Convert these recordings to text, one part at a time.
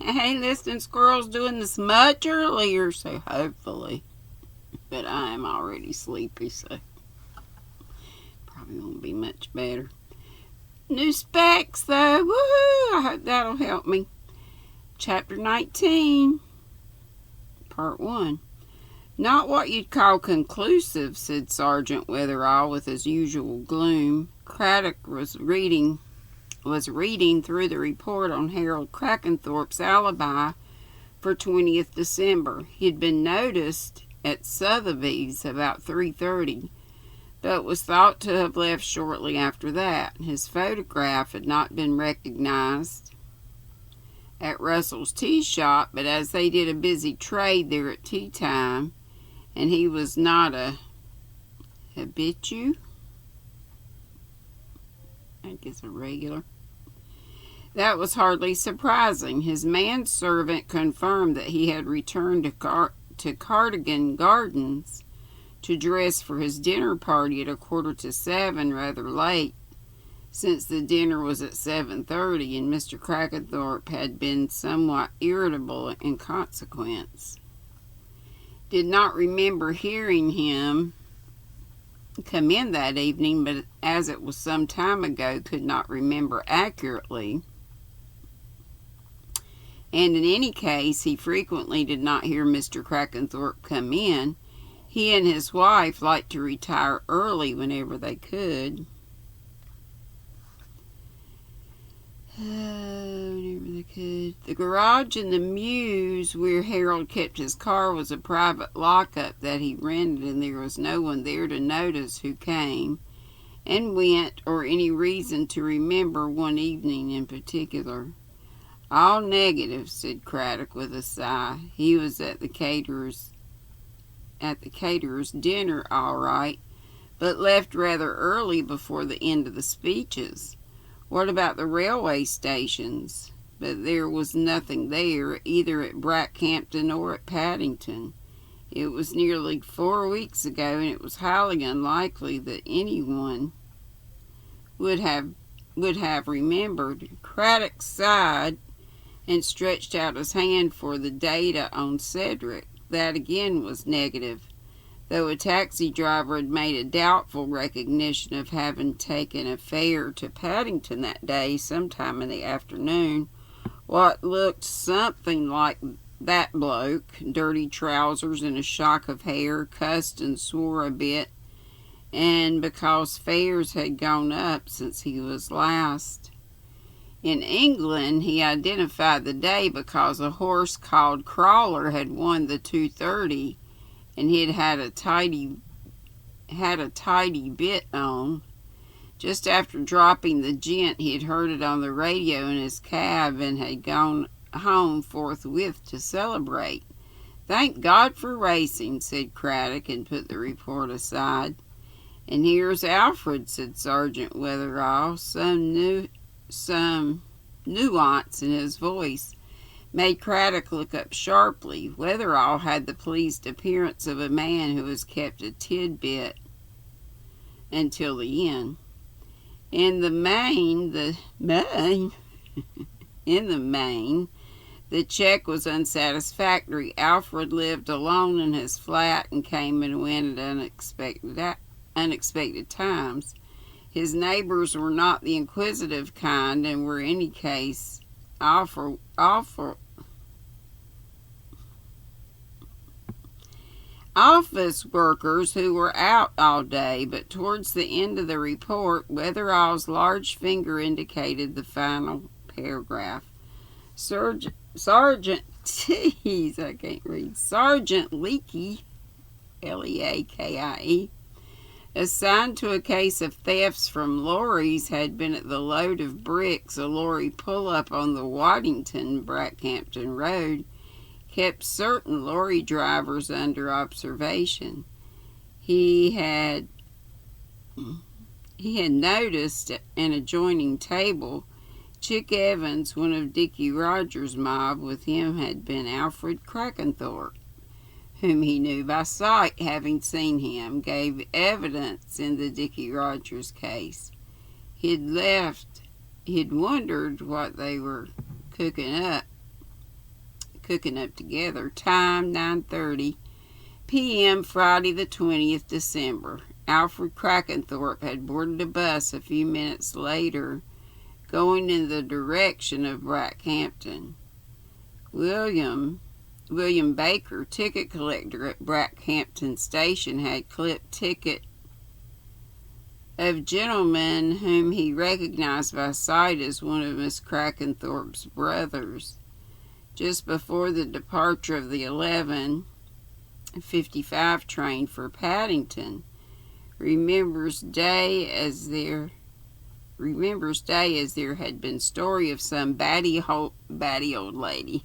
Hey, listening squirrel's doing this much earlier, so hopefully. But I am already sleepy, so probably won't be much better. New specs, though. Woohoo! I hope that'll help me. Chapter 19, Part 1. Not what you'd call conclusive, said Sergeant Weatherall with his usual gloom. Craddock was reading through the report on Harold Crackenthorpe's alibi for 20th December. He'd been noticed at Sotheby's about 3:30, but was thought to have left shortly after that. His photograph had not been recognized at Russell's tea shop, but as they did a busy trade there at tea time, and he was not a habitué, I guess a regular, that was hardly surprising. His manservant confirmed that he had returned to Cardigan Gardens to dress for his dinner party at 6:45, rather late, since the dinner was at 7:30, and Mr. Crackenthorpe had been somewhat irritable in consequence. Did not remember hearing him come in that evening, but as it was some time ago, could not remember accurately. And in any case, he frequently did not hear Mr. Crackenthorpe come in. He and his wife liked to retire early whenever they could. The garage in the mews where Harold kept his car was a private lockup that he rented, and there was no one there to notice who came and went, or any reason to remember one evening in particular. All negative, said Craddock with a sigh. He was at the caterer's dinner, all right, but left rather early before the end of the speeches. What about the railway stations? But there was nothing there, either at Brackhampton or at Paddington. It was nearly 4 weeks ago, and it was highly unlikely that anyone would have remembered. Craddock sighed and stretched out his hand for the data on Cedric. That again was negative, though a taxi driver had made a doubtful recognition of having taken a fare to Paddington that day sometime in the afternoon. What looked something like that bloke, dirty trousers and a shock of hair, cussed and swore a bit, and because fares had gone up since he was last. In England, he identified the day because a horse called Crawler had won the 2:30, and he'd had a tidy bit on. Just after dropping the gent, he had heard it on the radio in his cab and had gone home forthwith to celebrate. Thank God for racing, said Craddock, and put the report aside. And here's Alfred, said Sergeant Weatherall. Some nuance in his voice made Craddock look up sharply. Weatherall had the pleased appearance of a man who has kept a tidbit until the end. In the main, the check was unsatisfactory. Alfred lived alone in his flat and came and went at unexpected times. His neighbors were not the inquisitive kind, and were in any case office workers who were out all day. But towards the end of the report, Weatherall's large finger indicated the final paragraph. Sergeant Leaky, Leakie, assigned to a case of thefts from lorries, had been at the load of bricks, a lorry pull-up on the Waddington-Brackhampton Road, kept certain lorry drivers under observation. He had noticed at an adjoining table Chick Evans, one of Dickie Rogers' mob. With him had been Alfred Crackenthorpe, whom he knew by sight, having seen him, gave evidence in the Dickie Rogers case. He'd wondered what they were cooking up cooking up together. Time 9:30 p.m. Friday the 20th December. Alfred Crackenthorpe had boarded a bus a few minutes later, going in the direction of Brackhampton. William Baker, ticket collector at Brackhampton Station, had clipped ticket of gentleman whom he recognized by sight as one of Miss Crackenthorpe's brothers. Just before the departure of the 11:55 train for Paddington, remembers day as there had been story of some batty old lady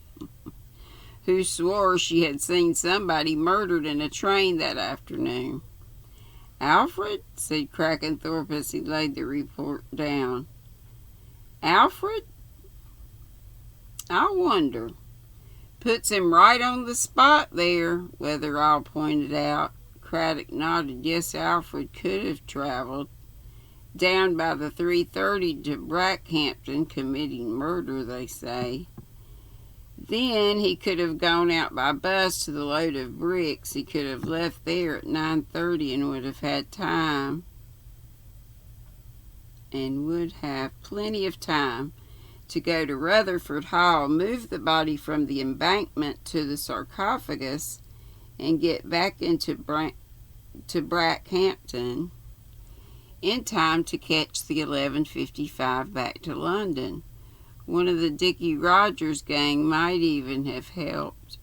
who swore she had seen somebody murdered in a train that afternoon. "Alfred?" said Crackenthorpe as he laid the report down. "Alfred? I wonder." "Puts him right on the spot there," Weatherall pointed out. Craddock nodded. Yes, Alfred could have travelled down by the 3:30 to Brackhampton, committing murder, they say. Then he could have gone out by bus to the load of bricks. He could have left there at 9:30 and would have had time, and would have plenty of time to go to Rutherford Hall, move the body from the embankment to the sarcophagus, and get back into Brackhampton in time to catch the 11:55 back to London. One of the Dickie Rogers gang might even have helped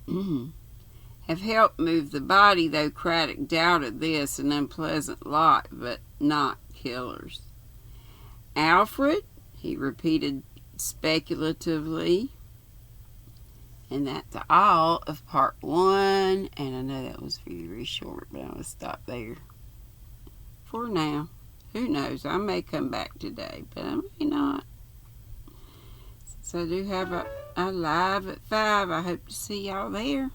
move the body, though Craddock doubted this. An unpleasant lot, but not killers. "Alfred?" he repeated speculatively. And that's all of part 1. And I know that was very, very short, but I'm going to stop there for now. Who knows? I may come back today, but I may not. So I do have a live at 5. I hope to see y'all there.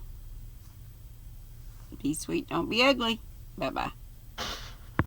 Be sweet, don't be ugly. Bye-bye.